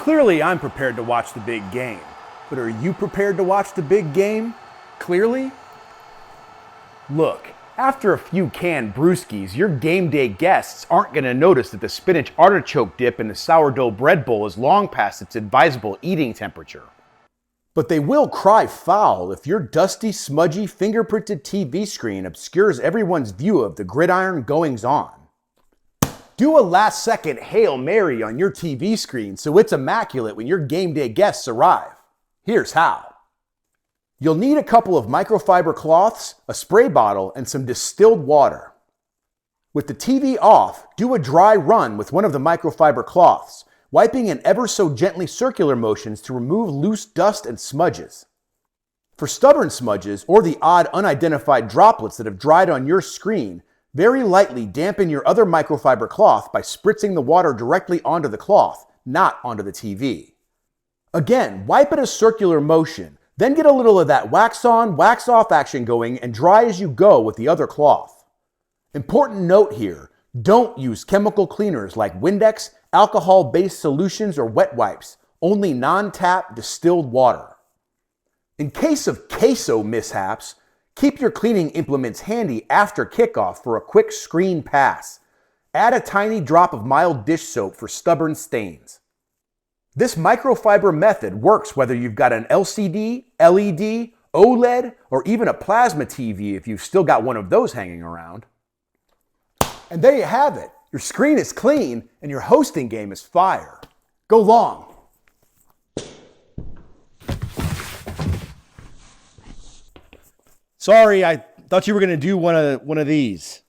Clearly, I'm prepared to watch the big game. But are you prepared to watch the big game? Clearly? Look, after a few canned brewskis, your game day guests aren't going to notice that the spinach artichoke dip in the sourdough bread bowl is long past its advisable eating temperature. But they will cry foul if your dusty, smudgy, fingerprinted TV screen obscures everyone's view of the gridiron goings-on. Do a last-second Hail Mary on your TV screen so it's immaculate when your game day guests arrive. Here's how. You'll need a couple of microfiber cloths, a spray bottle, and some distilled water. With the TV off, do a dry run with one of the microfiber cloths, wiping in ever so gently circular motions to remove loose dust and smudges. For stubborn smudges or the odd unidentified droplets that have dried on your screen, very lightly dampen your other microfiber cloth by spritzing the water directly onto the cloth, not onto the TV. Again, wipe in a circular motion, then get a little of that wax on, wax off action going and dry as you go with the other cloth. Important note here, don't use chemical cleaners like Windex, alcohol-based solutions, or wet wipes, only non-tap distilled water. In case of queso mishaps, keep your cleaning implements handy after kickoff for a quick screen pass. Add a tiny drop of mild dish soap for stubborn stains. This microfiber method works whether you've got an LCD, LED, OLED, or even a plasma TV if you've still got one of those hanging around. And there you have it. Your screen is clean and your hosting game is fire. Go long. Sorry, I thought you were going to do one of these.